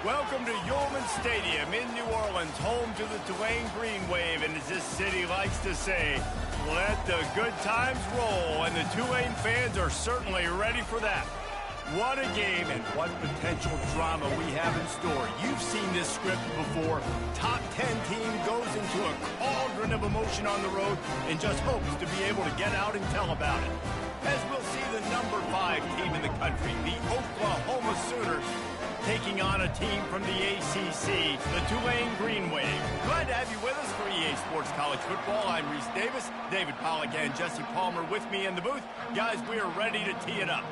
Welcome to Yulman Stadium in New Orleans, home to the Tulane Green Wave, and as this city likes to say, let the good times roll, and the Tulane fans are certainly ready for that. What a game and what potential drama we have in store. You've seen this script before. Top 10 team goes into a cauldron of emotion on the road and just hopes to be able to get out and tell about it. As we'll see the number 5 team in the country, the Oklahoma Sooners, taking on a team from the ACC, the Tulane Green Wave. Glad to have you with us for EA Sports College Football. I'm Reese Davis, David Pollack and Jesse Palmer with me in the booth. Guys, we are ready to tee it up.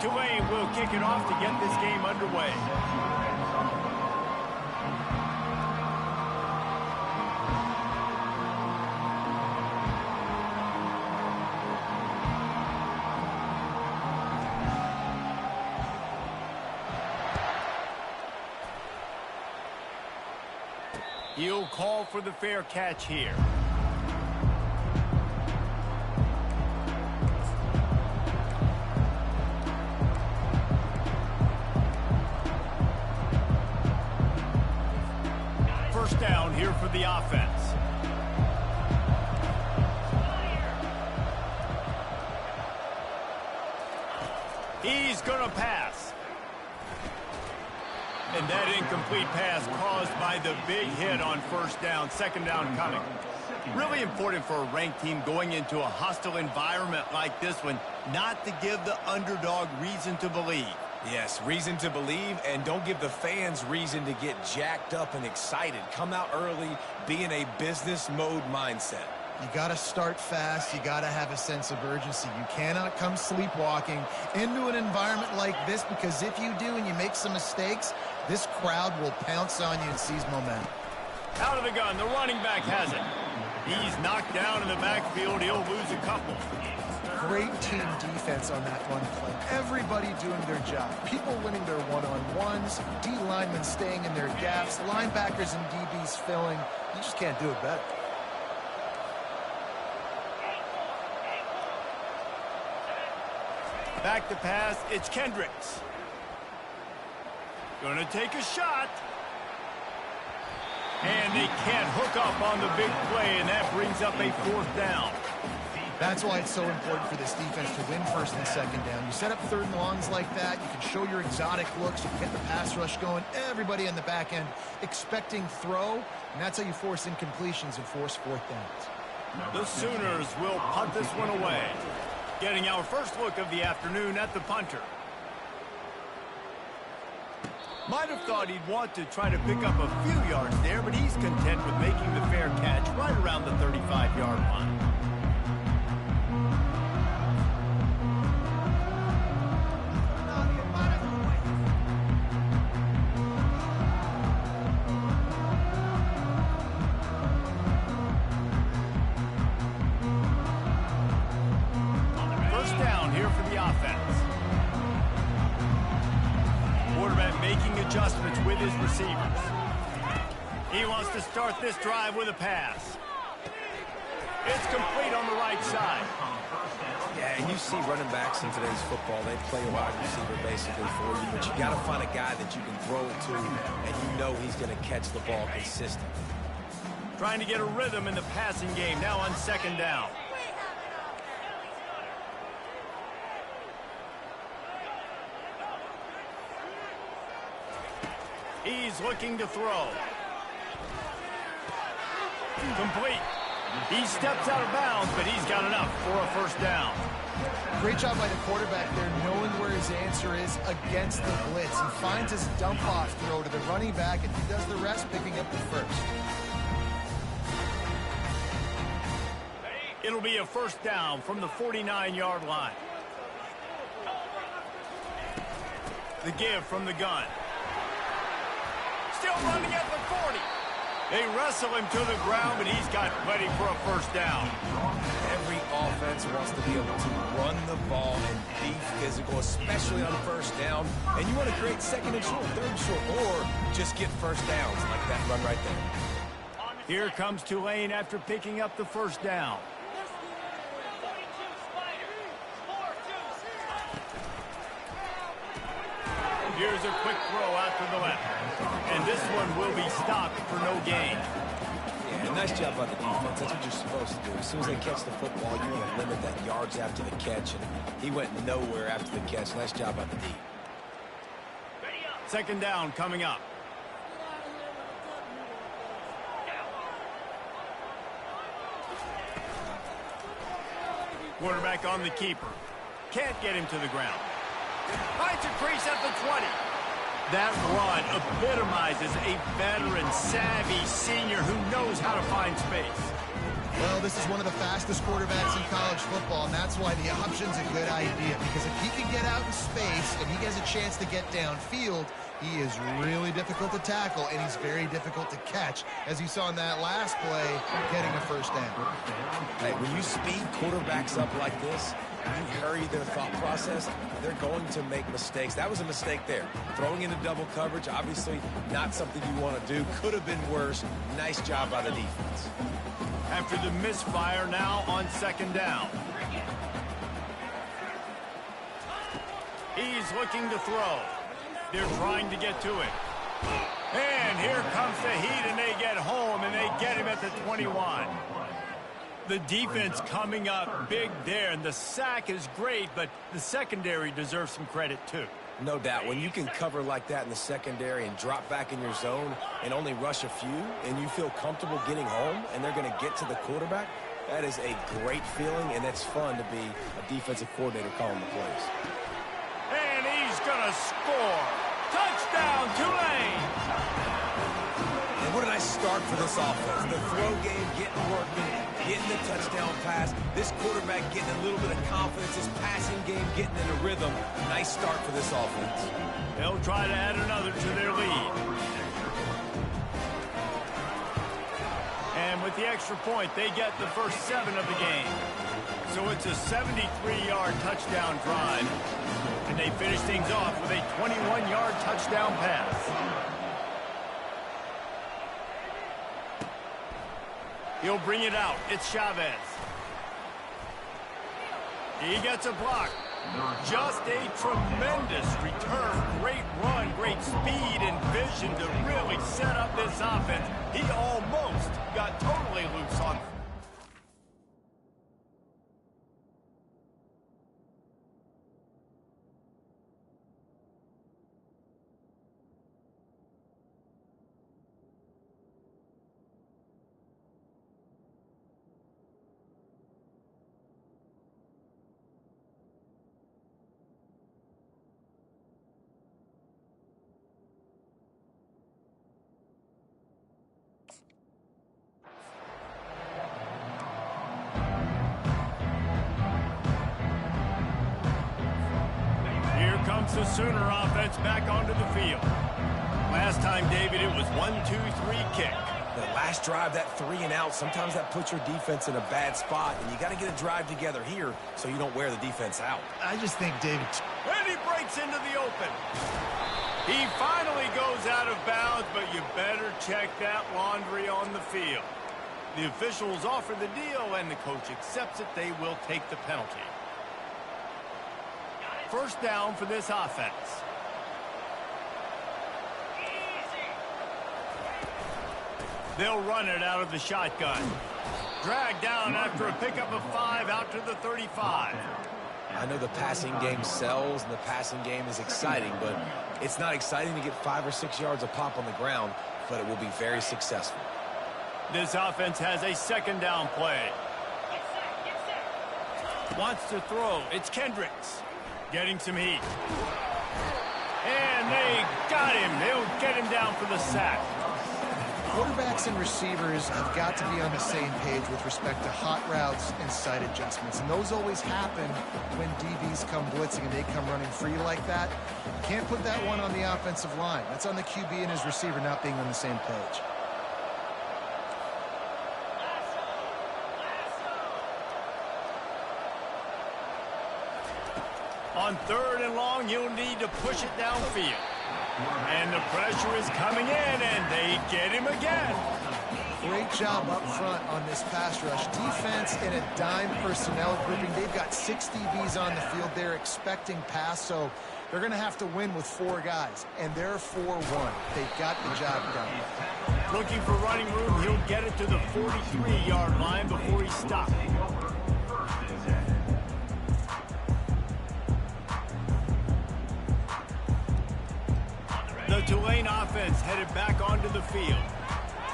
Tulane will kick it off to get this game underway. He'll call for the fair catch here. First down here for the offense. He's going to pass. And that incomplete pass caused by the big hit on first down. Second down coming. Really important for a ranked team going into a hostile environment like this one, not to give the underdog reason to believe. Yes, reason to believe, and don't give the fans reason to get jacked up and excited. Come out early, be in a business mode mindset. You got to start fast. You got to have a sense of urgency. You cannot come sleepwalking into an environment like this, because if you do and you make some mistakes, this crowd will pounce on you and seize momentum. Out of the gun, the running back has it. He's knocked down in the backfield. He'll lose a couple. Great team defense on that run play. Everybody doing their job. People winning their one-on-ones, D linemen staying in their gaps, linebackers and DBs filling. You just can't do it better. Back to pass, it's Kendricks. Gonna take a shot. And they can't hook up on the big play, and that brings up a fourth down. That's why it's so important for this defense to win first and second down. You set up third and longs like that, you can show your exotic looks, you can get the pass rush going, everybody in the back end expecting throw, and that's how you force incompletions and force fourth downs. The Sooners will punt this one away. Getting our first look of the afternoon at the punter. Might have thought he'd want to try to pick up a few yards there, but he's content with making the fair catch right around the 35-yard line. Adjustments with his receivers. He wants to start this drive with a pass. It's complete on the right side. Yeah, and you see running backs in today's football, they play a wide receiver basically for you, but you got to find a guy that you can throw it to, and you know he's going to catch the ball consistently. Trying to get a rhythm in the passing game, now on second down. He's looking to throw. Complete. He steps out of bounds, but he's got enough for a first down. Great job by the quarterback there, knowing where his answer is against the blitz. He finds his dump-off throw to the running back, and he does the rest, picking up the first. It'll be a first down from the 49-yard line. The give from the gun. Still running at the 40. They wrestle him to the ground, but he's got plenty for a first down. Every offense wants to be able to run the ball and be physical, especially on first down. And you want to create second and short, third and short, or just get first downs like that run right there. Here comes Tulane after picking up the first down. Here's a quick throw out to the left. And this one will be stopped for no gain. Yeah, nice job by the defense. That's what you're supposed to do. As soon as they catch the football, you want to limit that yards after the catch. And he went nowhere after the catch. Nice job by the D. Second down coming up. Quarterback on the keeper. Can't get him to the ground. Finds a crease at the 20. That run epitomizes a veteran, savvy senior who knows how to find space. Well, this is one of the fastest quarterbacks in college football, and that's why the option's a good idea. Because if he can get out in space and he has a chance to get downfield, he is really difficult to tackle, and he's very difficult to catch, as you saw in that last play, getting a first down. Hey, when you speed quarterbacks up like this, you hurry their thought process, they're going to make mistakes. That was a mistake there. Throwing into double coverage, obviously not something you want to do. Could have been worse. Nice job by the defense. After the misfire, now on second down. He's looking to throw. They're trying to get to it. And here comes the heat, and they get home, and they get him at the 21. The defense coming up big there, and the sack is great, but the secondary deserves some credit too. No doubt. When you can cover like that in the secondary and drop back in your zone and only rush a few, and you feel comfortable getting home, and they're going to get to the quarterback, that is a great feeling, and it's fun to be a defensive coordinator calling the plays. And he's going to score. Touchdown, Tulane! And what a nice start for this offense. The throw game getting working, getting the touchdown pass. This quarterback getting a little bit of confidence. This passing game getting in a rhythm. Nice start for this offense. They'll try to add another to their lead. And with the extra point, they get the first 7 of the game. So it's a 73-yard touchdown drive. And they finish things off with a 21-yard touchdown pass. He'll bring it out. It's Chavez. He gets a block. Just a tremendous return. Great run, great speed and vision to really set up this offense. He almost got totally loose on. The Sooner offense back onto the field. Last time, David, it was 1-2-3 kick. The last drive, that 3 and out, sometimes that puts your defense in a bad spot, and you got to get a drive together here so you don't wear the defense out. I just think David... And he breaks into the open. He finally goes out of bounds, but you better check that laundry on the field. The officials offer the deal, and the coach accepts it. They will take the penalty. First down for this offense. They'll run it out of the shotgun. Dragged down after a pickup of 5 out to the 35. I know the passing game sells and the passing game is exciting, but it's not exciting to get 5 or 6 yards a pop on the ground, but it will be very successful. This offense has a second down play. Wants to throw. It's Kendricks. Getting some heat. And they got him. They'll get him down for the sack. Quarterbacks and receivers have got to be on the same page with respect to hot routes and sight adjustments. And those always happen when DBs come blitzing and they come running free like that. You can't put that one on the offensive line. That's on the QB and his receiver not being on the same page. On 3rd and long, you'll need to push it downfield. And the pressure is coming in, and they get him again. great job up front on this pass rush. Defense in a dime personnel grouping. They've got 6 DBs on the field. They're expecting pass, so they're going to have to win with 4 guys, and they're 4-1. They've got the job done. Looking for running room, he'll get it to the 43-yard line before he stops. The Tulane offense headed back onto the field.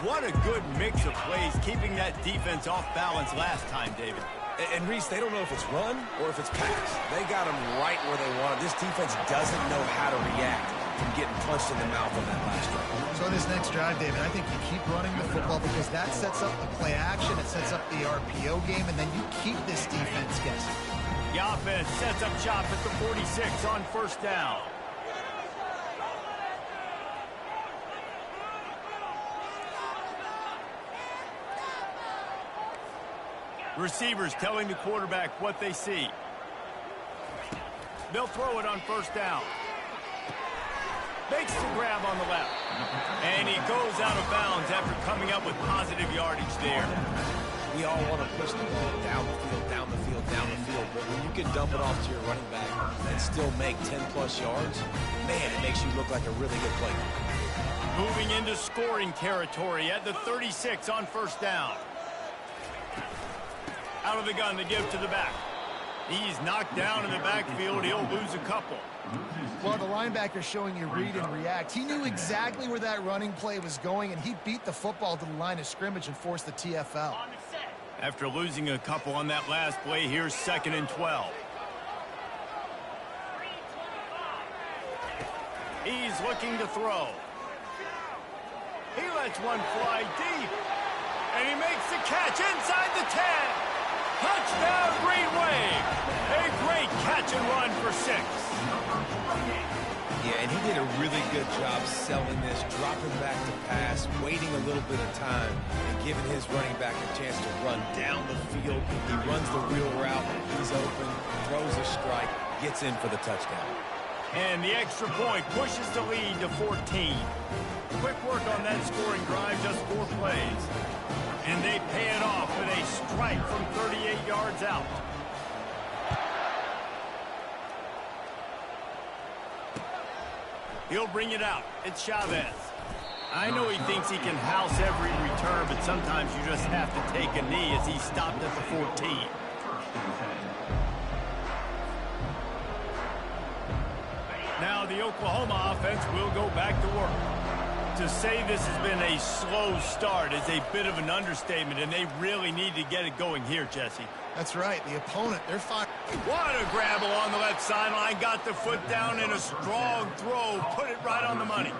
What a good mix of plays, keeping that defense off balance last time, David. And Reese, they don't know if it's run or if it's pass. They got them right where they want it. This defense doesn't know how to react from getting punched in the mouth on that last drive. So this next drive, David, I think you keep running the football because that sets up the play action, it sets up the RPO game, and then you keep this defense guessing. The offense sets up shop at the 46 on first down. Receivers telling the quarterback what they see. They'll throw it on first down. Makes the grab on the left. And he goes out of bounds after coming up with positive yardage there. We all want to push the ball down the field, down the field, down the field. But when you can dump it off to your running back and still make 10-plus yards, man, it makes you look like a really good player. Moving into scoring territory at the 36 on first down. Out of the gun, they give to the back. He's knocked down in the backfield. He'll lose a couple. Well, the linebacker's showing you read and react. He knew exactly where that running play was going, and he beat the football to the line of scrimmage and forced the TFL. After losing a couple on that last play, here's 2nd and 12. He's looking to throw. He lets one fly deep. And he makes the catch inside the 10. Touchdown, Green Wave. A great catch and run for 6. Yeah, and he did a really good job selling this, dropping back to pass, waiting a little bit of time, and giving his running back a chance to run down the field. He runs the wheel route. He's open, throws a strike, gets in for the touchdown. And the extra point pushes the lead to 14. Quick work on that scoring drive, just 4 plays. And they pay it off with a strike from 38 yards out. He'll bring it out. It's Chavez. I know he thinks he can house every return, but sometimes you just have to take a knee as he stopped at the 14. Now the Oklahoma offense will go back to work. To say this has been a slow start is a bit of an understatement, and they really need to get it going here, Jesse. That's right. The opponent, they're fine. What a grab along the left sideline. Got the foot down in a strong throw. Put it right on the money.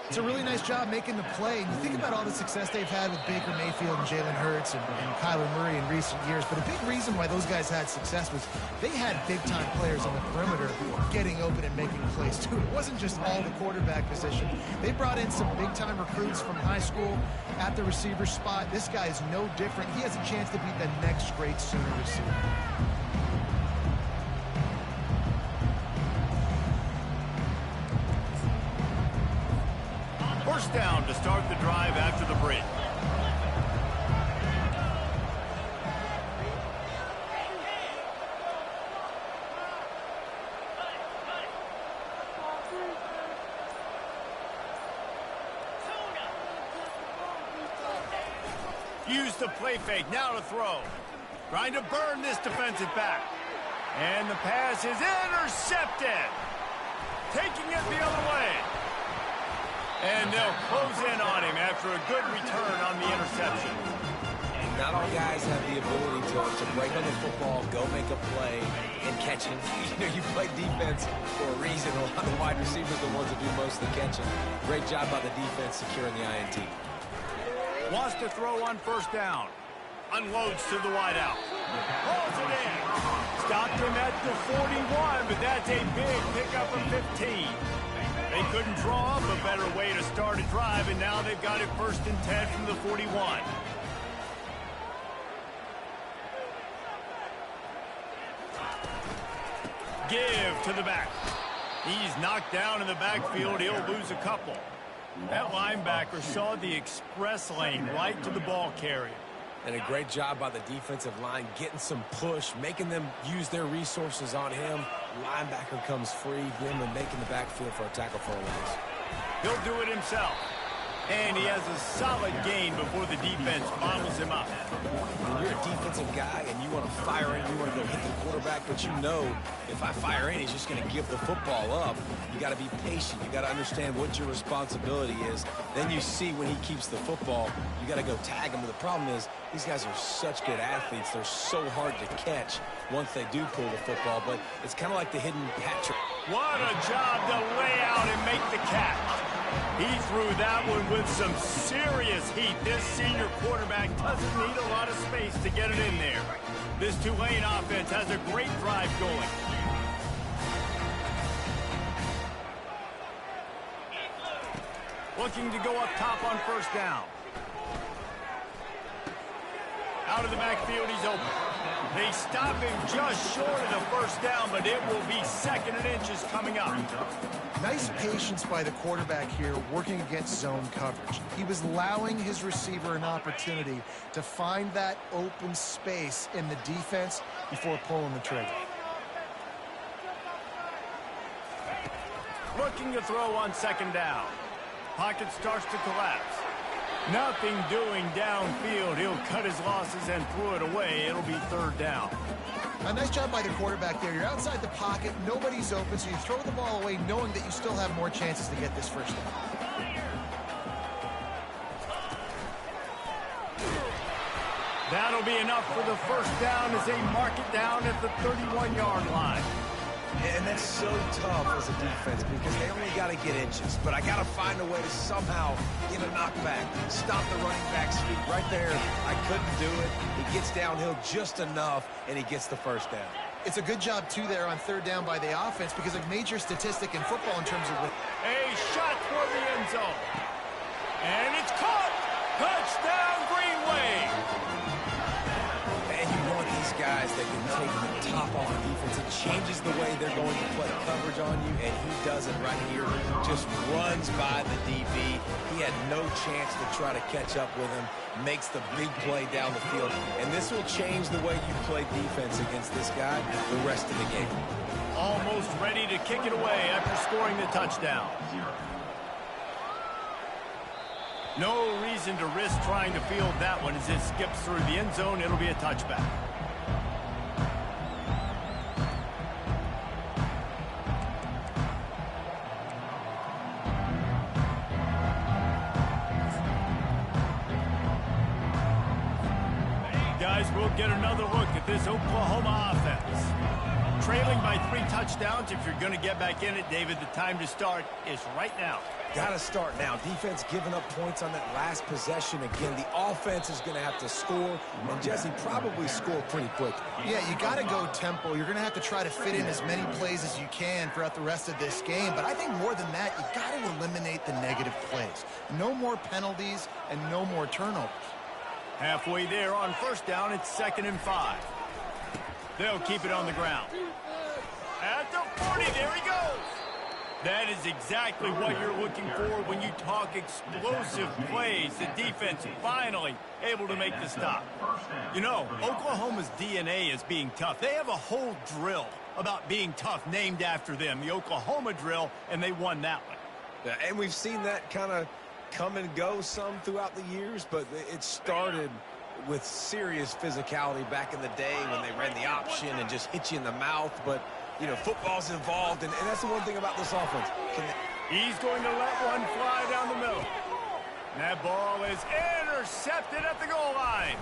It's a really nice job making the play. And you think about all the success they've had with Baker Mayfield and Jalen Hurts and Kyler Murray in recent years. But a big reason why those guys had success was they had big-time players on the perimeter getting open and making plays, too. It wasn't just all the quarterback position. They brought in some big-time recruits from high school at the receiver spot. This guy is no different. He has a chance to be the next great Sooner receiver. First down to start the drive after the break. Use the play fake, now to throw. Trying to burn this defensive back. And the pass is intercepted. Taking it the other way. And they'll close in on him after a good return on the interception. Not all guys have the ability to break on the football, go make a play, and catch it. You know, you play defense for a reason. A lot of the wide receivers are the ones that do most of the catching. Great job by the defense securing the INT. Wants to throw on first down. Unloads to the wideout. Rolls it in. Stopped him at the 41, but that's a big pickup of 15. They couldn't draw up a better way to start a drive, and now they've got it 1st and 10 from the 41. Give to the back. He's knocked down in the backfield. He'll lose a couple. That linebacker saw the express lane right to the ball carrier. And a great job by the defensive line getting some push, making them use their resources on him. Linebacker comes free, him and making the backfield for a tackle for a loss. He'll do it himself. And he has a solid gain before the defense bottles him up. When you're a defensive guy and you want to fire in, you want to go hit the quarterback, but you know if I fire in, he's just going to give the football up. You got to be patient. You got to understand what your responsibility is. Then you see when he keeps the football, you got to go tag him. But the problem is these guys are such good athletes. They're so hard to catch once they do pull the football. But it's kind of like the hidden Patrick. What a job to lay out and make the catch. He threw that one with some serious heat. This senior quarterback doesn't need a lot of space to get it in there. This Tulane offense has a great drive going. Looking to go up top on first down. Out of the backfield, he's open. They stop him just short of the first down, but it will be 2nd and inches coming up. Nice patience by the quarterback here working against zone coverage. He was allowing his receiver an opportunity to find that open space in the defense before pulling the trigger. Looking to throw on 2nd down. Pocket starts to collapse. Nothing doing downfield. He'll cut his losses and throw it away. It'll be 3rd down. A nice job by the quarterback there. You're outside the pocket. Nobody's open, so you throw the ball away knowing that you still have more chances to get this first down. That'll be enough for the first down as they mark it down at the 31-yard line. And that's so tough as a defense because they only got to get inches. But I got to find a way to somehow get a knockback, stop the running back's feet right there. I couldn't do it. He gets downhill just enough, and he gets the first down. It's a good job, too, there on 3rd down by the offense because a major statistic in football in terms of what... A shot toward the end zone. And it's caught. Touchdown, Green Wave. And you want these guys that can take the top off the defense. It changes the way they're going to play coverage on you, and he does it right here. Just runs by the DB. He had no chance to try to catch up with him. Makes the big play down the field. And this will change the way you play defense against this guy the rest of the game. Almost ready to kick it away after scoring the touchdown. No reason to risk trying to field that one as it skips through the end zone. It'll be a touchback. Guys, we'll get another look at this Oklahoma offense. Trailing by 3 touchdowns. If you're going to get back in it, David, the time to start is right now. Got to start now. Defense giving up points on that last possession. Again, the offense is going to have to score, and Jesse probably score pretty quick. Yeah, you got to go tempo. You're going to have to try to fit in as many plays as you can throughout the rest of this game. But I think more than that, you got to eliminate the negative plays. No more penalties and no more turnovers. Halfway there on first down, it's 2nd and 5. They'll keep it on the ground. At the 40, there he goes. That is exactly what you're looking for when you talk explosive plays. The defense finally able to make the stop. You know, Oklahoma's DNA is being tough. They have a whole drill about being tough named after them, the Oklahoma drill, and they won that one. Yeah, and we've seen that kind of come and go some throughout the years, but it started with serious physicality back in the day when they ran the option and just hit you in the mouth. But you know, football's involved, and that's the one thing about this offense. He's going to let one fly down the middle. And that ball is intercepted at the goal line.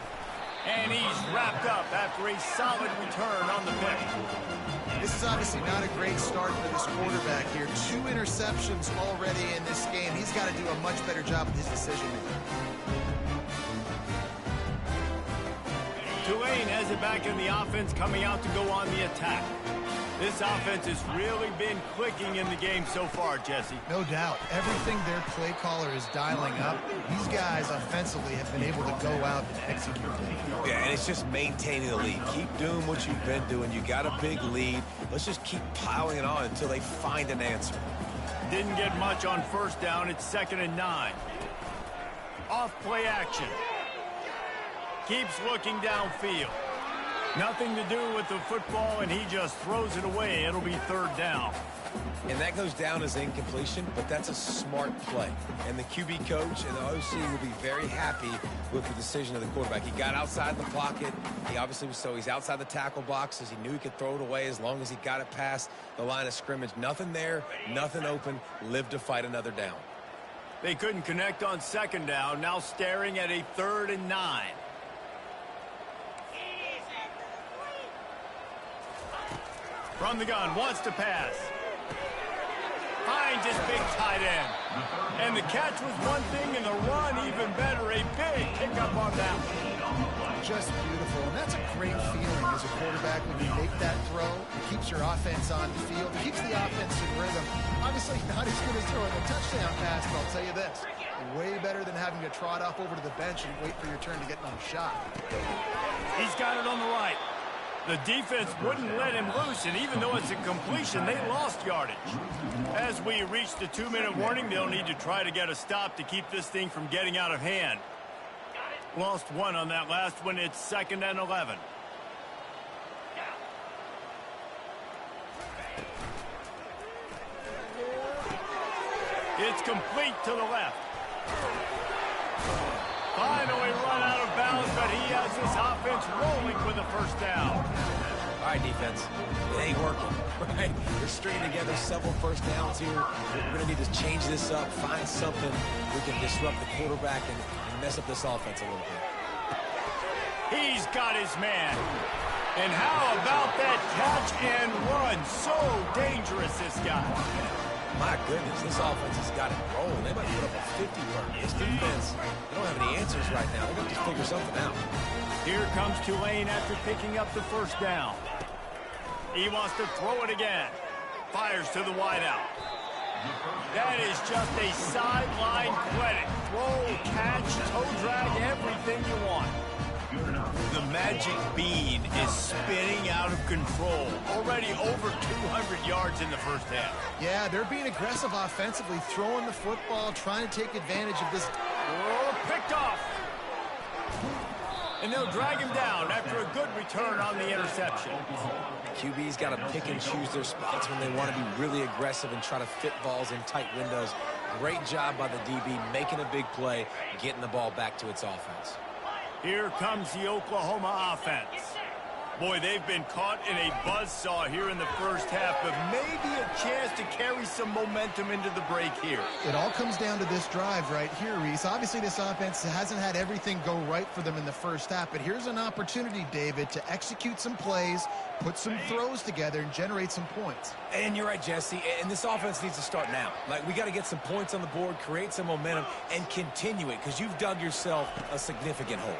And he's wrapped up after a solid return on the pick. This is obviously not a great start for this quarterback here. 2 interceptions already in this game. He's got to do a much better job with his decision-making. Tulane has it back in the offense, coming out to go on the attack. This offense has really been clicking in the game so far, Jesse. No doubt. Everything their play caller is dialing up, these guys offensively have been able to go out and execute. Yeah, and it's just maintaining the lead. Keep doing what you've been doing. You got a big lead. Let's just keep piling it on until they find an answer. didn't get much on first down. It's 2nd and 9. Off play action. Keeps looking downfield. Nothing to do with the football, and he just throws it away. It'll be 3rd down. And that goes down as incompletion, but that's a smart play. And the QB coach and the OC will be very happy with the decision of the quarterback. He got outside the pocket. He obviously was he's outside the tackle boxes. He knew he could throw it away as long as he got it past the line of scrimmage. Nothing there, nothing open. Lived to fight another down. They couldn't connect on 2nd down. Now staring at a 3rd and 9. From the gun, wants to pass. Finds his big tight end. And the catch was one thing, and the run even better. A big pickup on that one. Just beautiful. And that's a great feeling as a quarterback when you make that throw. It keeps your offense on the field. It keeps the offense in rhythm. Obviously not as good as throwing a touchdown pass, but I'll tell you this. Way better than having to trot off over to the bench and wait for your turn to get another shot. He's got it on the right. The defense wouldn't let him loose, and even though it's a completion, they lost yardage. As we reach the 2-minute warning, they'll need to try to get a stop to keep this thing from getting out of hand. Lost 1 on that last one. It's 2nd and 11. It's complete to the left. Finally run out of bounds, but he has this offense rolling with a 1st down. All right, defense. It ain't working, right? We're stringing together several 1st downs here. We're going to need to change this up, find something we can disrupt the quarterback and mess up this offense a little bit. He's got his man. And how about that catch and run? So dangerous, this guy. My goodness, this offense has got it rolling. They might put up a 50 burn. This defense, they don't have any answers right now. They're going to just figure something out. Here comes Tulane after picking up the 1st down. He wants to throw it again. Fires to the wideout. That is just a sideline credit. Throw, catch, toe drag, everything you want. The magic bean is spinning out of control. Already over 200 yards in the 1st half. Yeah, they're being aggressive offensively, throwing the football, trying to take advantage of this. Oh, picked off. And they'll drag him down after a good return on the interception. QB's got to pick and choose their spots when they want to be really aggressive and try to fit balls in tight windows. Great job by the DB making a big play, getting the ball back to its offense. Here comes the Oklahoma offense. Boy, they've been caught in a buzzsaw here in the 1st half, but maybe a chance to carry some momentum into the break here. It all comes down to this drive right here, Reese. Obviously, this offense hasn't had everything go right for them in the 1st half, but here's an opportunity, David, to execute some plays, put some throws together, and generate some points. And you're right, Jesse, and this offense needs to start now. Like, we got to get some points on the board, create some momentum, and continue it, because you've dug yourself a significant hole.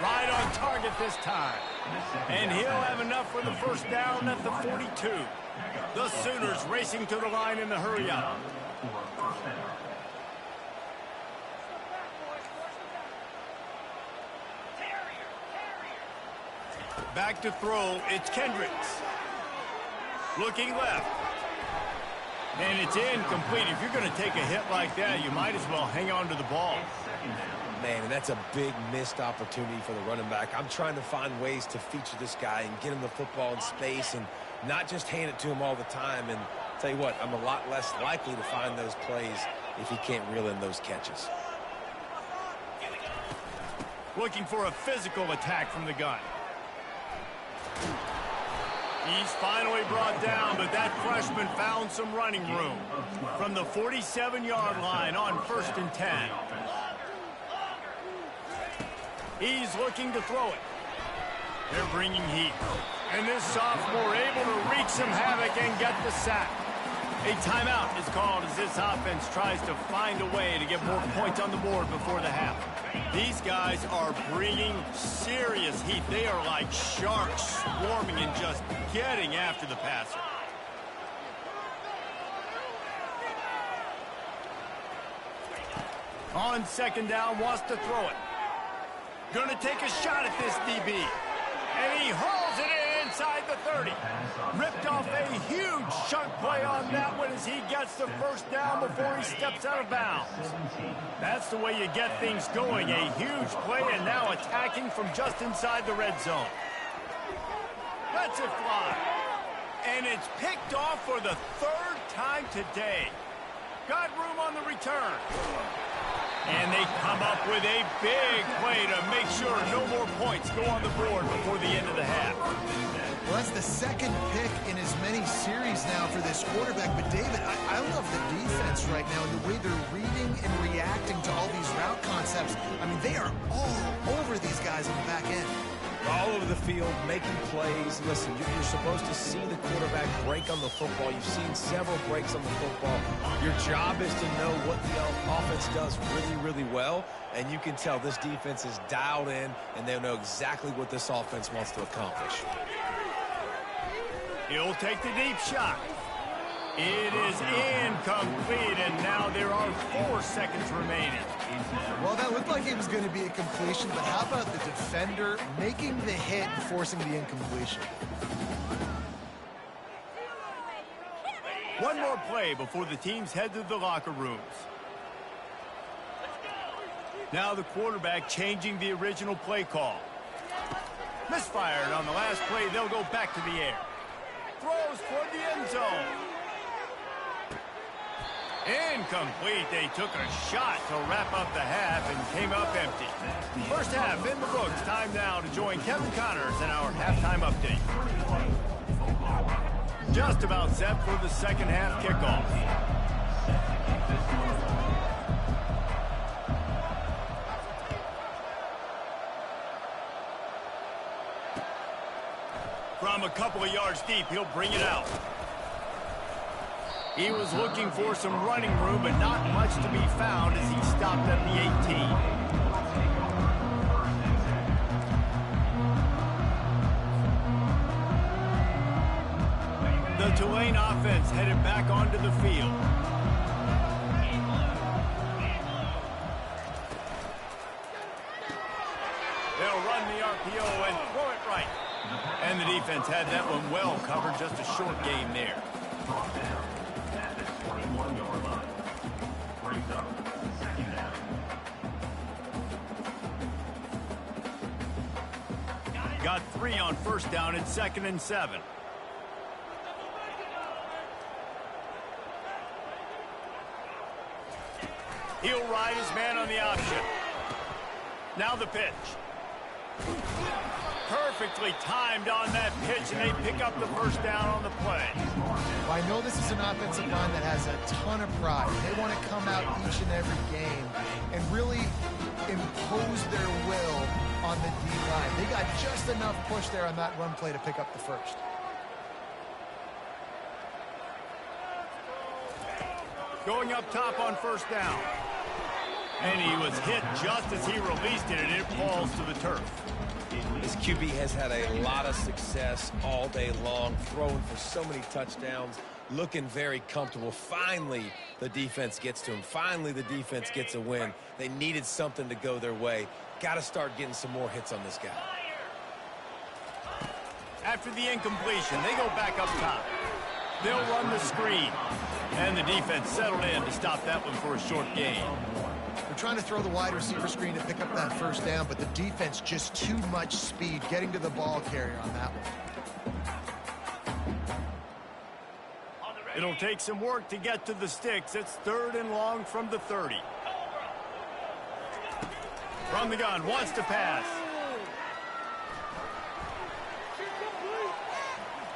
Right on target this time. And he'll have enough for the 1st down at the 42. The Sooners racing to the line in the hurry-up. Back to throw, it's Kendricks. Looking left. And it's incomplete. If you're going to take a hit like that, you might as well hang on to the ball. Man, and that's a big missed opportunity for the running back. I'm trying to find ways to feature this guy and get him the football in space and not just hand it to him all the time. And tell you what, I'm a lot less likely to find those plays if he can't reel in those catches. Looking for a physical attack from the gun. He's finally brought down, but that freshman found some running room from the 47-yard line on 1st and 10. He's looking to throw it. They're bringing heat. And this sophomore able to wreak some havoc and get the sack. A timeout is called as this offense tries to find a way to get more points on the board before the half. These guys are bringing serious heat. They are like sharks swarming and just getting after the passer. On 2nd down, wants to throw it. Gonna take a shot at this DB. And he hauls it in inside the 30. Ripped off a huge chunk play on that one as he gets the first down before he steps out of bounds. That's the way you get things going. A huge play and now attacking from just inside the red zone. Lets it fly. And it's picked off for the third time today. Got room on the return. And they come up with a big play to make sure no more points go on the board before the end of the half. Well, that's the second pick in as many series now for this quarterback. But, David, I love the defense right now and the way they're reading and reacting to all these route concepts. I mean, they are all over these guys on the back end. All over the field, making plays. Listen, you're supposed to see the quarterback break on the football. You've seen several breaks on the football. Your job is to know what the offense does really, really well, and you can tell this defense is dialed in, and they know exactly what this offense wants to accomplish. He'll take the deep shot. It is incomplete, and now there are 4 seconds remaining. Well, that looked like it was going to be a completion, but how about the defender making the hit and forcing the incompletion? One more play before the teams head to the locker rooms. Now the quarterback changing the original play call. Misfired on the last play. They'll go back to the air. Throws toward the end zone. Incomplete. They took a shot to wrap up the half and came up empty. First half in the books. Time now to join Kevin Connors in our halftime update. Just about set for the second half kickoff. From a couple of yards deep, he'll bring it out. He was looking for some running room, but not much to be found as he stopped at the 18. The Tulane offense headed back onto the field. They'll run the RPO and throw it right. And the defense had that one well covered, just a short gain there. Got 3 on first down at 2nd and 7. He'll ride his man on the option. Now the pitch. Perfectly timed on that pitch, and they pick up the first down on the play. Well, I know this is an offensive line that has a ton of pride. They want to come out each and every game and really impose their will on the D-line. They got just enough push there on that run play to pick up the first. Going up top on first down. And he was hit just as he released it, and it falls to the turf. This QB has had a lot of success all day long, throwing for so many touchdowns, looking very comfortable. Finally, the defense gets to him. Finally, the defense gets a win. They needed something to go their way. Got to start getting some more hits on this guy. After the incompletion, they go back up top. They'll run the screen. And the defense settled in to stop that one for a short gain. They're trying to throw the wide receiver screen to pick up that first down, but the defense just too much speed getting to the ball carrier on that one. It'll take some work to get to the sticks. It's 3rd and long from the 30. From the gun, wants to pass.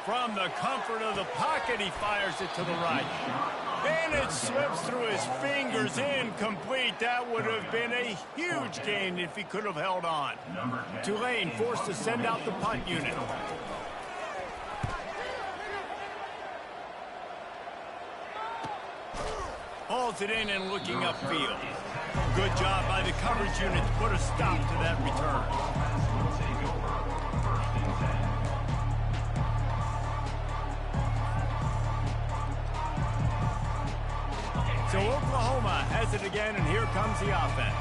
From the comfort of the pocket, he fires it to the right. And it slips through his fingers, incomplete. That would have been a huge gain if he could have held on. Tulane forced to send out the punt unit. Hauls it in and looking upfield. Good job by the coverage unit to put a stop to that return. So Oklahoma has it again, and here comes the offense.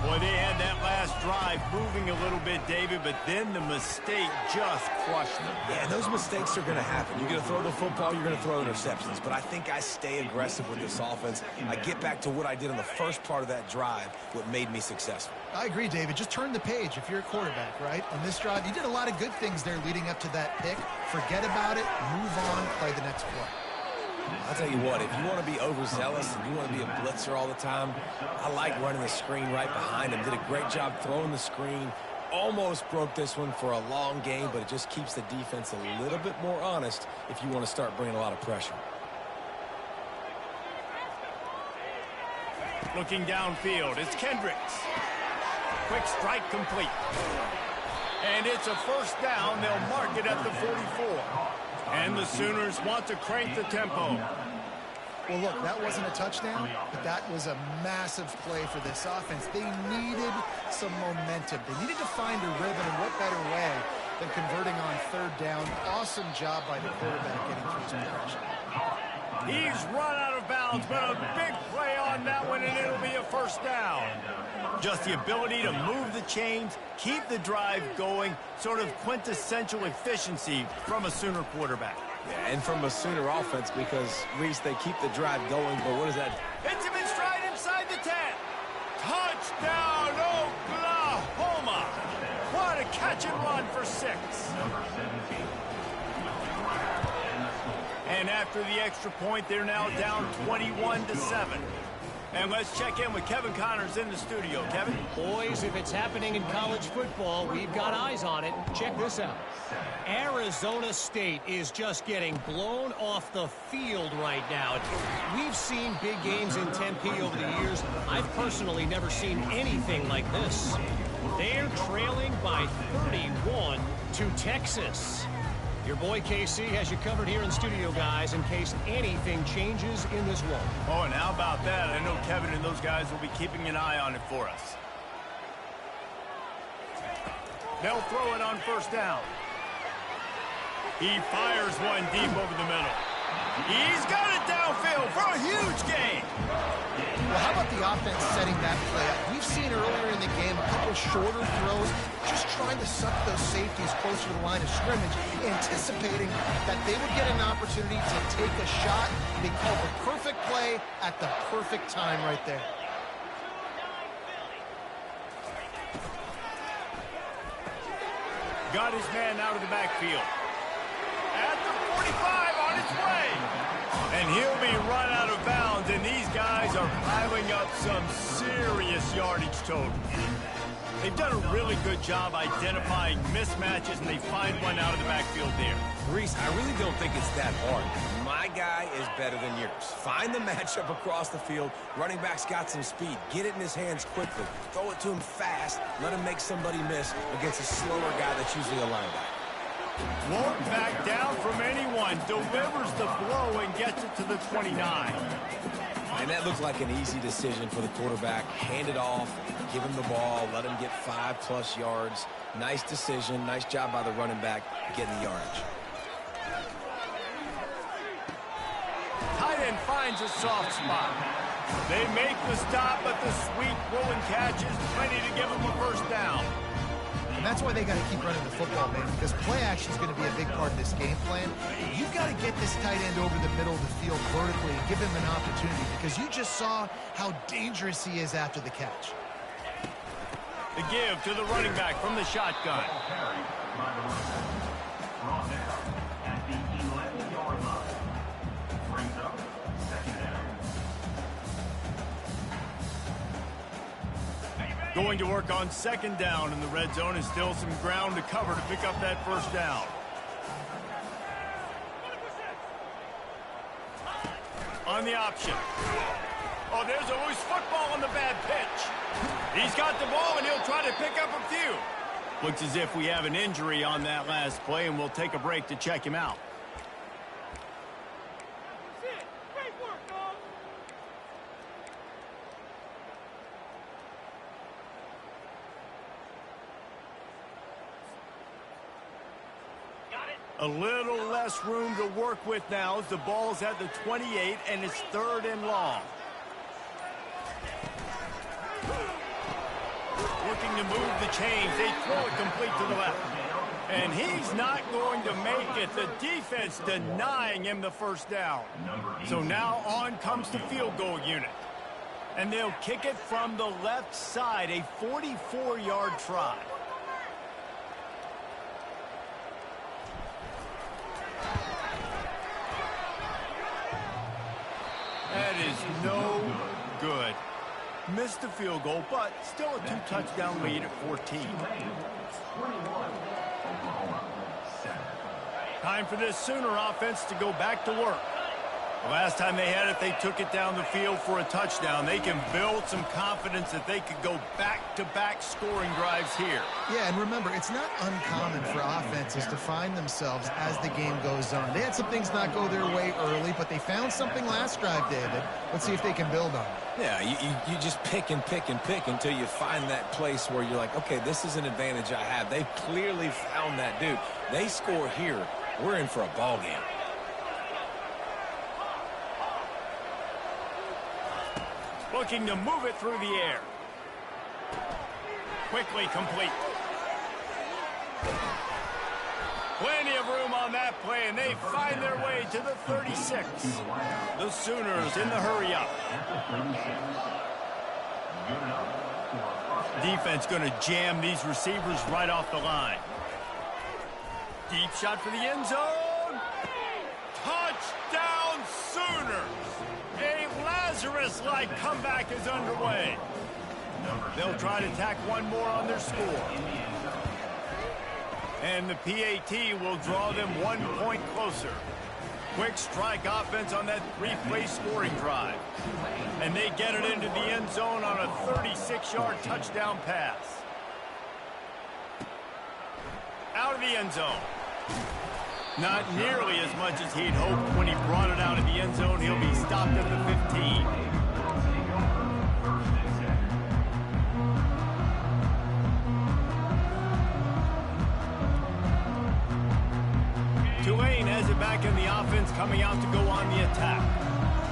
Boy, they had that last drive moving a little bit, David, but then the mistake just crushed them. Yeah, those mistakes are going to happen. You're going to throw the football, you're going to throw interceptions. But I think I stay aggressive with this offense. I get back to what I did in the first part of that drive, what made me successful. I agree, David. Just turn the page if you're a quarterback, right? On this drive, you did a lot of good things there leading up to that pick. Forget about it, move on, play the next play. I'll tell you what, if you want to be overzealous and you want to be a blitzer all the time, I like running the screen right behind him. Did a great job throwing the screen. Almost broke this one for a long game, but it just keeps the defense a little bit more honest if you want to start bringing a lot of pressure. Looking downfield, it's Kendricks. Quick strike complete. And it's a first down. They'll mark it at the 44. And the Sooners want to crank the tempo. Well, look, that wasn't a touchdown, but that was a massive play for this offense. They needed some momentum. They needed to find a rhythm, and what better way than converting on third down. Awesome job by the quarterback getting through his progression. He's run out of bounds, but a big play on that one, and it'll be a first down. Just the ability to move the chains, keep the drive going, sort of quintessential efficiency from a Sooner quarterback. Yeah, and from a Sooner offense because, Reese, they keep the drive going, but what is that? Hits him in stride inside the 10. Touchdown, Oklahoma. What a catch and run for 6. And after the extra point, they're now down 21-7. And let's check in with Kevin Connors in the studio. Kevin? Boys, if it's happening in college football, we've got eyes on it. Check this out. Arizona State is just getting blown off the field right now. We've seen big games in Tempe over the years. I've personally never seen anything like this. They're trailing by 31 to Texas. Your boy KC has you covered here in studio, guys, in case anything changes in this one. Oh, and how about that? I know Kevin and those guys will be keeping an eye on it for us. They'll throw it on first down. He fires one deep over the middle. He's got it downfield for a huge gain. Well, how about the offense setting that play up? We've seen earlier in the game a couple shorter throws, just trying to suck those safeties closer to the line of scrimmage, anticipating that they would get an opportunity to take a shot. They called the perfect play at the perfect time right there. Got his man out of the backfield. At the 45 on its way. And he'll be run out of bounds, and these guys are piling up some serious yardage total. They've done a really good job identifying mismatches, and they find one out of the backfield there. Reese, I really don't think it's that hard. My guy is better than yours. Find the matchup across the field. Running back's got some speed. Get it in his hands quickly. Throw it to him fast. Let him make somebody miss against a slower guy that's usually a linebacker. Won't back down from anyone. Delivers the blow and gets it to the 29. And that looked like an easy decision for the quarterback. Hand it off, give him the ball, let him get 5+ yards. Nice decision. Nice job by the running back getting the yardage. Tight end finds a soft spot. They make the stop, but the sweet rolling catch is plenty to give them a first down. And that's why they got to keep running the football, man, because play action is going to be a big part of this game plan. You've got to get this tight end over the middle of the field vertically and give him an opportunity, because you just saw how dangerous he is after the catch. The give to the running back from the shotgun. Going to work on second down in the red zone, and still some ground to cover to pick up that first down. On the option. Oh, there's a loose football on the bad pitch. He's got the ball, and he'll try to pick up a few. Looks as if we have an injury on that last play, and we'll take a break to check him out. A little less room to work with now as the ball's at the 28 and it's 3rd and long. to move the chains. They throw it complete to the left. And he's not going to make it. The defense denying him the first down. So now on comes the field goal unit. And they'll kick it from the left side, a 44-yard try. That is no good. Missed the field goal, but still a 2-touchdown lead at 14. Time for this Sooner offense to go back to work. The last time they had it, they took it down the field for a touchdown. They can build some confidence that they could go back-to-back scoring drives here. Yeah, and remember, it's not uncommon for offenses to find themselves as the game goes on. They had some things not go their way early, but they found something last drive, David. Let's see if they can build on it. Yeah, you just pick and pick and pick until you find that place where you're like, okay, this is an advantage I have. They've clearly found that, dude. They score here, we're in for a ball game. Looking to move it through the air. Quickly complete. Plenty of room on that play, and they find their way to the 36. The Sooners in the hurry up. Defense going to jam these receivers right off the line. Deep shot for the end zone. Touchdown Sooners. A Lazarus-like comeback is underway. They'll try to tack one more on their score. And the PAT will draw them 1 point closer. Quick strike offense on that 3-play scoring drive. And they get it into the end zone on a 36-yard touchdown pass. Out of the end zone. Not nearly as much as he'd hoped when he brought it out of the end zone. He'll be stopped at the 15. Tulane has it back in the offense, coming out to go on the attack.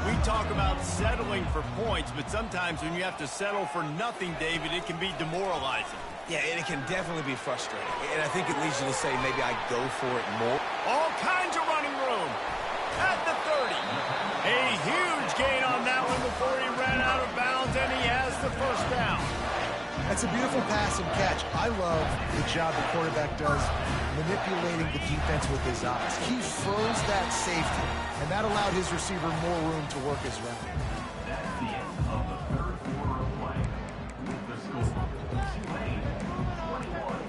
We talk about settling for points, but sometimes when you have to settle for nothing, David, it can be demoralizing. Yeah, and it can definitely be frustrating. And I think it leads you to say maybe I go for it more. All kinds of running room at the 30. A huge gain on that one before he ran out of bounds, and he has the first down. That's a beautiful pass and catch. I love the job the quarterback does manipulating the defense with his eyes. He froze that safety, and that allowed his receiver more room to work his route. That's the end of the third quarter of play. The score, Tulane 21,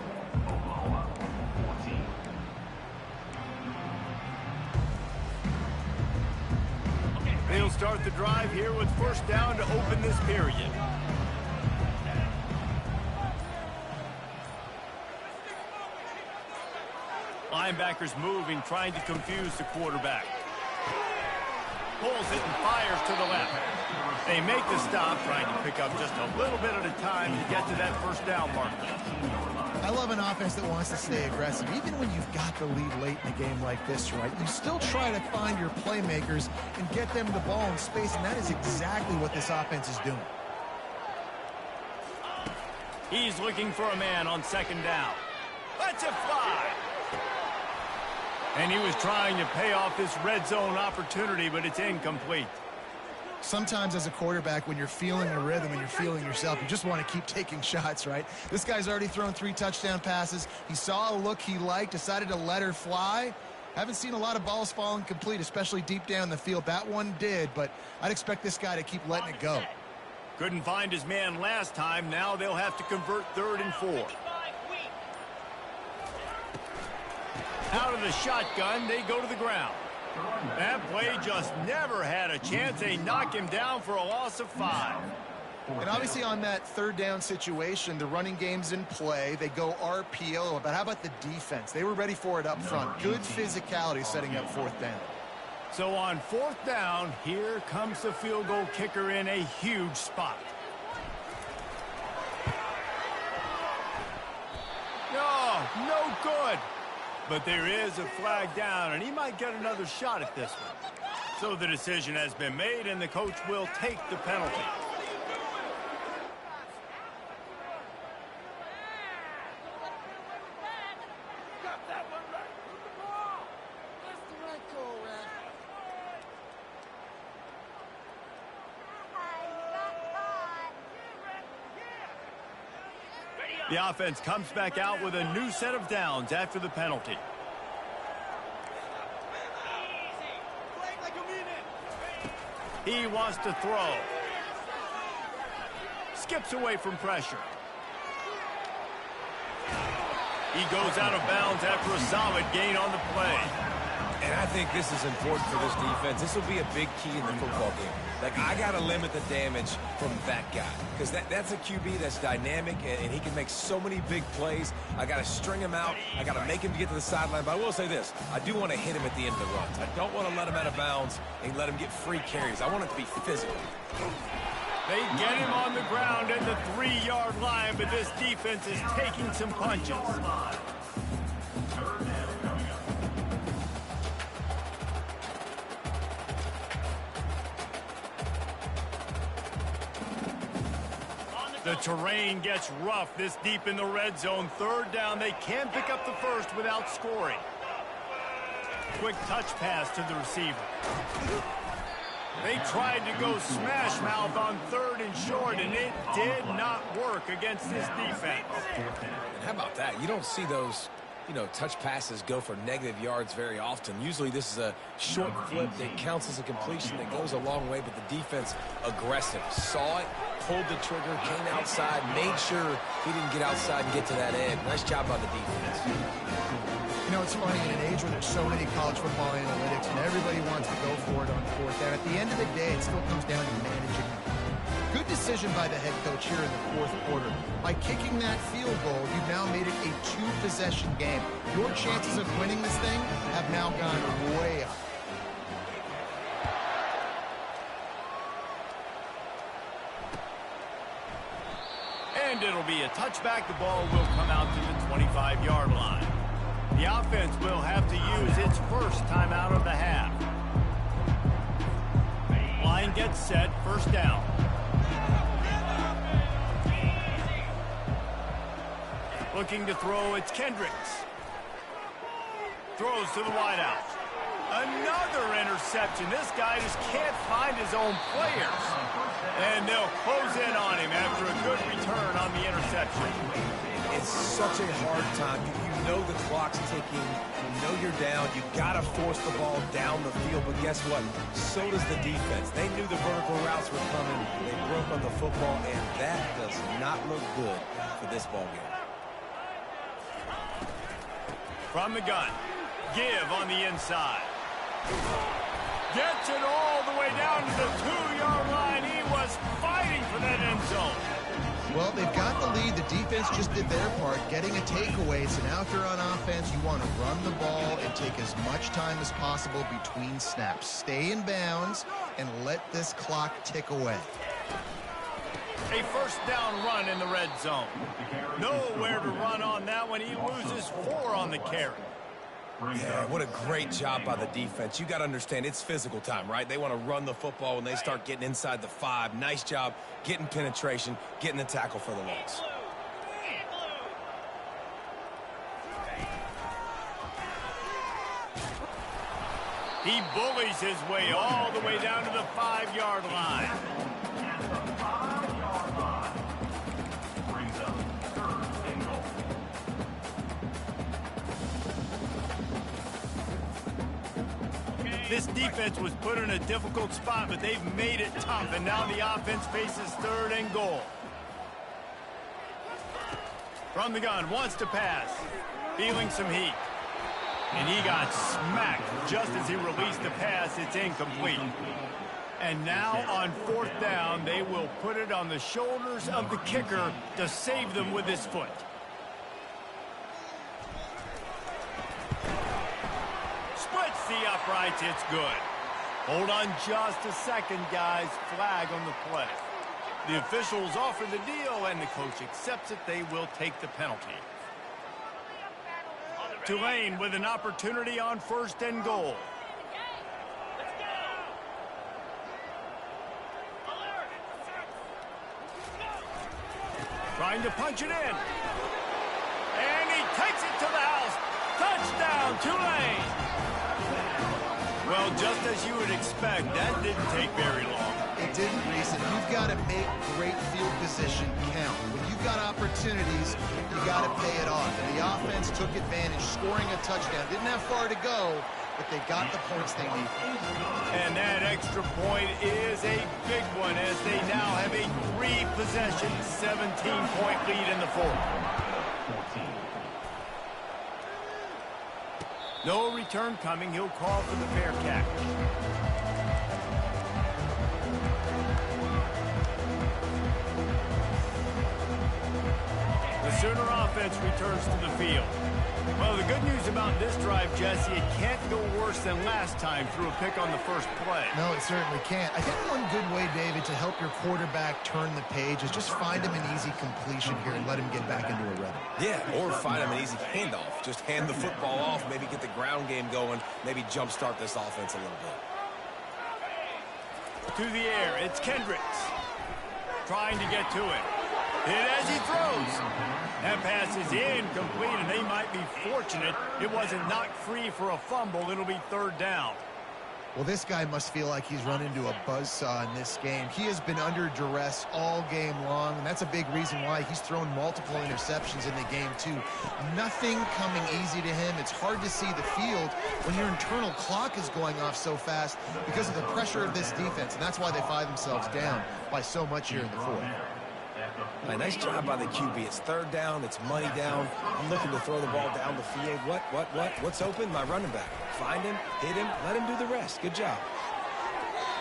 Oklahoma 14. They'll start the drive here with first down to open this period. Linebackers moving, trying to confuse the quarterback. Pulls it and fires to the left. They make the stop, trying to pick up just a little bit at a time to get to that first down marker. I love an offense that wants to stay aggressive. Even when you've got the lead late in a game like this, right, you still try to find your playmakers and get them the ball in space, and that is exactly what this offense is doing. He's looking for a man on second down. Lets it fly. And he was trying to pay off this red zone opportunity, but it's incomplete. Sometimes as a quarterback, when you're feeling the rhythm and you're feeling yourself, you just want to keep taking shots, right? This guy's already thrown 3 touchdown passes. He saw a look he liked, decided to let her fly. Haven't seen a lot of balls falling complete, especially deep down the field. That one did, but I'd expect this guy to keep letting it go. Couldn't find his man last time. Now they'll have to convert 3rd and 4. Out of the shotgun, they go to the ground. That play just never had a chance. They knock him down for a loss of 5. And obviously on that 3rd down situation, the running game's in play. They go RPO, but how about the defense? They were ready for it up front. Good physicality setting up 4th down. So on 4th down, here comes the field goal kicker in a huge spot. No good. But there is a flag down, and he might get another shot at this one. So the decision has been made, and the coach will take the penalty. The offense comes back out with a new set of downs after the penalty. He wants to throw. Skips away from pressure. He goes out of bounds after a solid gain on the play. And I think this is important for this defense. This will be a big key in the football game. Like, I got to limit the damage from that guy. Because that's a QB that's dynamic, and he can make so many big plays. I got to string him out. I got to make him get to the sideline. But I will say this. I do want to hit him at the end of the runs. I don't want to let him out of bounds and let him get free carries. I want it to be physical. They get him on the ground at the 3-yard line, but this defense is taking some punches. The terrain gets rough this deep in the red zone. 3rd down, they can pick up the first without scoring. Quick touch pass to the receiver. They tried to go smash mouth on 3rd and short, and it did not work against this defense. And how about that? You don't see those, touch passes go for negative yards very often. Usually this is a short flip that counts as a completion that goes a long way, but the defense aggressive. Saw it, pulled the trigger, came outside, made sure he didn't get outside and get to that edge. Nice job by the defense. It's funny, in an age where there's so many college football analytics and everybody wants to go for it on 4th down, at the end of the day, it still comes down to managing. Good decision by the head coach here in the 4th quarter. By kicking that field goal, you've now made it a 2-possession game. Your chances of winning this thing have now gone way up. And it'll be a touchback. The ball will come out to the 25-yard line. The offense will have to use its first timeout of the half. Line gets set, 1st down. Looking to throw, it's Kendricks. Throws to the wideout. Another interception. This guy just can't find his own players. And they'll close in on him after a good return on the interception. It's such a hard time. You know the clock's ticking. You know you're down. You got to force the ball down the field. But guess what? So does the defense. They knew the vertical routes were coming. They broke on the football, and that does not look good for this ball game. From the gun. Give on the inside. Gets it all the way down to the 2-yard line. He was fighting for that end zone. Well, they've got the lead. The defense just did their part, getting a takeaway. So now if you're on offense, you want to run the ball and take as much time as possible between snaps. Stay in bounds and let this clock tick away. A 1st down run in the red zone. Nowhere to run on that one. He loses 4 on the carry. Yeah, what a great job by the defense. You got to understand, it's physical time, right? They want to run the football when they start getting inside the 5. Nice job getting penetration, getting the tackle for the loss. He bullies his way all the way down to the 5-yard line. This defense was put in a difficult spot, but they've made it tough, and now the offense faces 3rd and goal. From the gun, wants to pass. Feeling some heat. And he got smacked just as he released the pass. It's incomplete. And now on 4th down, they will put it on the shoulders of the kicker to save them with his foot. Splits the uprights. It's good. Hold on just a second, guys. Flag on the play. The officials offer the deal, and the coach accepts it. They will take the penalty. Tulane with an opportunity on 1st and goal. Trying to punch it in. And he takes it to the house. Touchdown, Tulane. Well, just as you would expect, that didn't take very long. It didn't, Reese, and you've got to make great field position count. When you've got opportunities, you got to pay it off. And the offense took advantage, scoring a touchdown. Didn't have far to go, but they got the points they need. And that extra point is a big one as they now have a 3-possession, 17-point lead in the fourth. No return coming. He'll call for the fair catch. The Sooner offense returns to the field. Well, the good news about this drive, Jesse, it can't go worse than last time through a pick on the first play. No, it certainly can't. I think one good way, David, to help your quarterback turn the page is just find him an easy completion here and let him get back into a rhythm. Yeah, or find him an easy handoff. Just hand the football off, maybe get the ground game going, maybe jumpstart this offense a little bit. To the air, it's Kendricks. Trying to get to it. Hit as he throws. That pass is incomplete, and they might be fortunate it wasn't knocked free for a fumble. It'll be third down. Well, this guy must feel like he's run into a buzzsaw in this game. He has been under duress all game long, and that's a big reason why he's thrown multiple interceptions in the game, too. Nothing coming easy to him. It's hard to see the field when your internal clock is going off so fast because of the pressure of this defense, and that's why they find themselves down by so much here in the fourth. All right, nice job by the QB. It's third down. It's money down. I'm looking to throw the ball down the field. What's open? My running back. Find him, hit him, let him do the rest. Good job.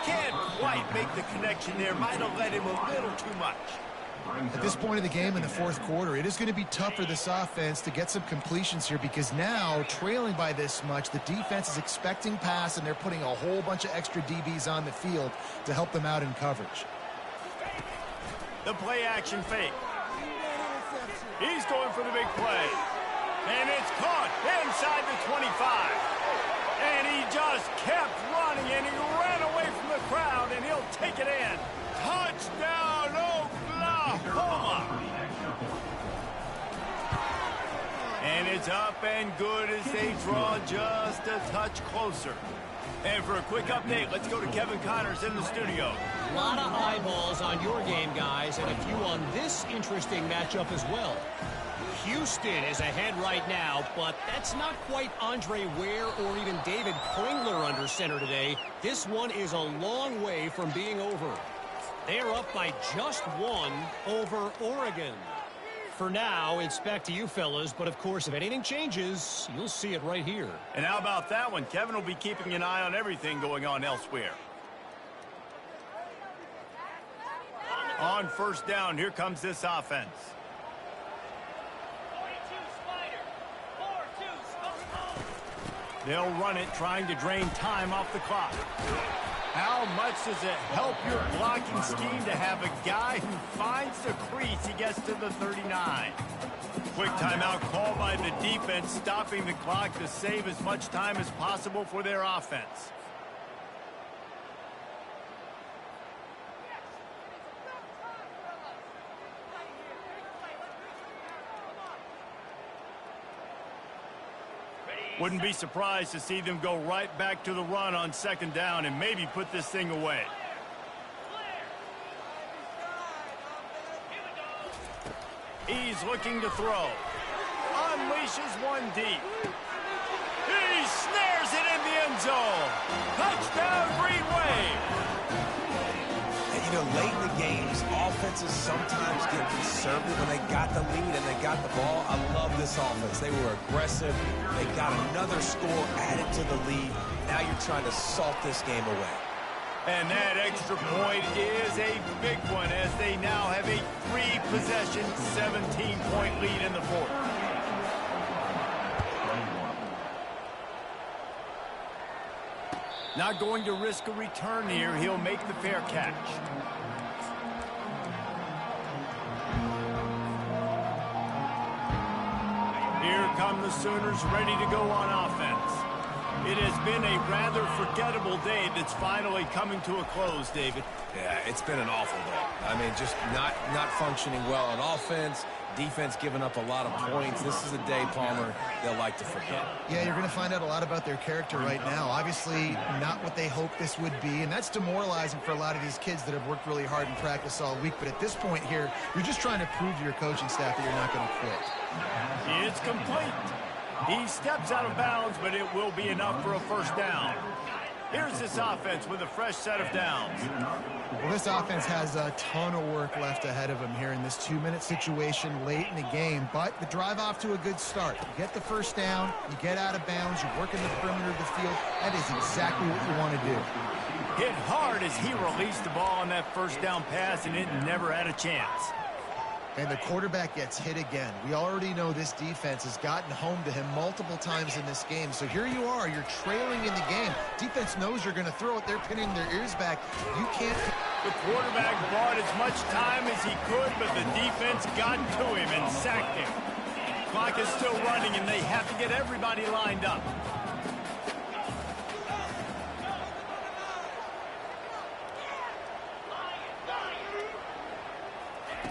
Can't quite make the connection there. Might have let him a little too much. At this point of the game in the fourth quarter, it is going to be tough for this offense to get some completions here because now, trailing by this much, the defense is expecting pass, and they're putting a whole bunch of extra DBs on the field to help them out in coverage. The play-action fake. He's going for the big play. And it's caught inside the 25. And he just kept running, and he ran away from the crowd, and he'll take it in. Touchdown, Oklahoma! And it's up and good as they draw just a touch closer. And for a quick update, let's go to Kevin Connors in the studio. A lot of eyeballs on your game, guys, and a few on this interesting matchup as well. Houston is ahead right now, but that's not quite Andre Ware or even David Kringler under center today. This one is a long way from being over. They are up by just one over Oregon. For now, it's back to you fellas, but of course, if anything changes, you'll see it right here. And how about that one? Kevin will be keeping an eye on everything going on elsewhere. On first down, here comes this offense. They'll run it, trying to drain time off the clock. How much does it help your blocking scheme to have a guy who finds the crease? He gets to the 39. Quick timeout call by the defense, stopping the clock to save as much time as possible for their offense. Wouldn't be surprised to see them go right back to the run on second down and maybe put this thing away. He's looking to throw. Unleashes one deep. He snares it in the end zone. Touchdown, Green Wave. And, you know, late in the games, offenses sometimes get conservative when they got the lead and they got the ball. I love this offense. They were aggressive. They got another score added to the lead. Now you're trying to salt this game away. And that extra point is a big one as they now have a 3-possession, 17-point lead in the fourth. Not going to risk a return here. He'll make the fair catch. Here come the Sooners ready to go on offense. It has been a rather forgettable day that's finally coming to a close, David. Yeah, it's been an awful day. I mean, just not functioning well on offense. defense giving up a lot of points. This is a day, Palmer, they'll like to forget. Yeah, you're going to find out a lot about their character right now. Obviously, not what they hoped this would be, and that's demoralizing for a lot of these kids that have worked really hard in practice all week. But at this point here, you're just trying to prove to your coaching staff that you're not going to quit. It's complete. He steps out of bounds, but it will be enough for a first down. Here's this offense with a fresh set of downs. Well, this offense has a ton of work left ahead of them here in this 2-minute situation late in the game, but the drive off to a good start. You get the first down, you get out of bounds, you work in the perimeter of the field. That is exactly what you want to do. Hit hard as he released the ball on that first down pass, and it never had a chance. And the quarterback gets hit again. We already know this defense has gotten home to him multiple times in this game. So here you are, you're trailing in the game. Defense knows you're going to throw it. They're pinning their ears back. You can't. The quarterback bought as much time as he could, but the defense got to him and sacked him. Clock is still running, and they have to get everybody lined up.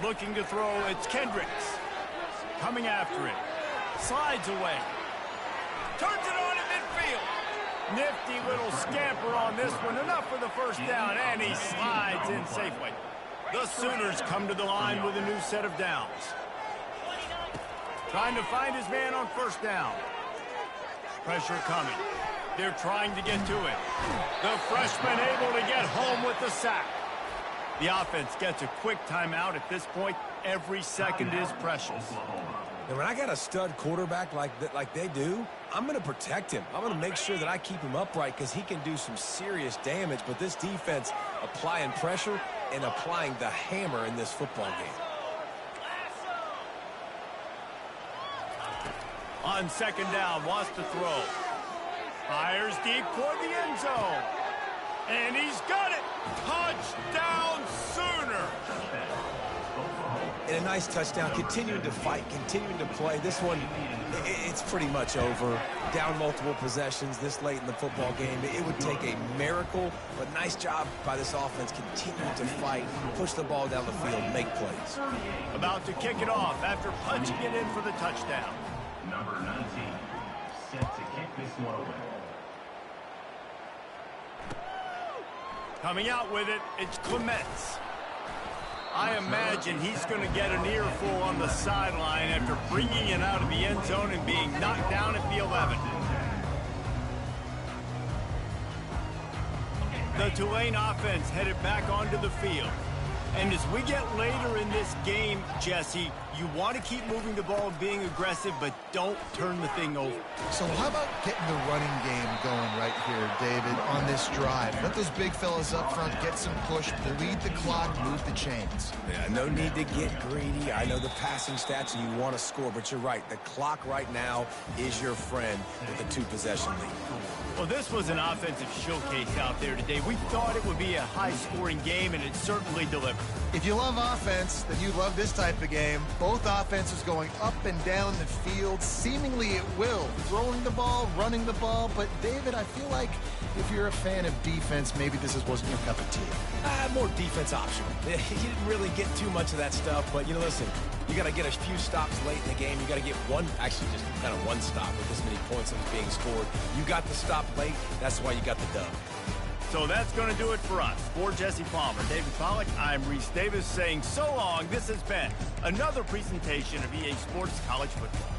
Looking to throw, it's Kendricks. Coming after it. Slides away. Turns it on in midfield. Nifty little scamper on this one. Enough for the first down, and he slides in safely. The Sooners come to the line with a new set of downs. Trying to find his man on first down. Pressure coming. They're trying to get to it. The freshman able to get home with the sack. The offense gets a quick timeout at this point. Every second is precious. And when I got a stud quarterback like they do, I'm going to protect him. I'm going to make sure that I keep him upright because he can do some serious damage. But this defense applying pressure and applying the hammer in this football game. On second down, wants to throw. Fires deep toward the end zone. And he's got it. Touchdown, Sooner. And a nice touchdown. Continuing to fight, continuing to play. This one, it's pretty much over. Down multiple possessions this late in the football game. It would take a miracle, but nice job by this offense continuing to fight, push the ball down the field, make plays. About to kick it off after punching it in for the touchdown. Number 19, set to kick this one away. Coming out with it, it's Clements. I imagine he's going to get an earful on the sideline after bringing it out of the end zone and being knocked down at the 11. The Tulane offense headed back onto the field. And as we get later in this game, Jesse, you want to keep moving the ball and being aggressive, but don't turn the thing over. So how about getting the running game going right here, David, on this drive? Let those big fellas up front get some push, lead the clock, move the chains. Yeah, no need to get greedy. I know the passing stats and you want to score, but you're right. The clock right now is your friend with a 2-possession lead. Well, this was an offensive showcase out there today. We thought it would be a high-scoring game, and it certainly delivered. If you love offense, then you love this type of game. Both offenses going up and down the field, seemingly at will. Throwing the ball, running the ball. But, David, I feel like if you're a fan of defense, maybe this wasn't your cup of tea. More defense optional. You didn't really get too much of that stuff, but, listen, you got to get a few stops late in the game. You got to get just kind of one stop with this many points that was being scored. You got the stop late. That's why you got the dub. So that's going to do it for us. For Jesse Palmer, David Pollack, I'm Reese Davis saying so long. This has been another presentation of EA Sports College Football.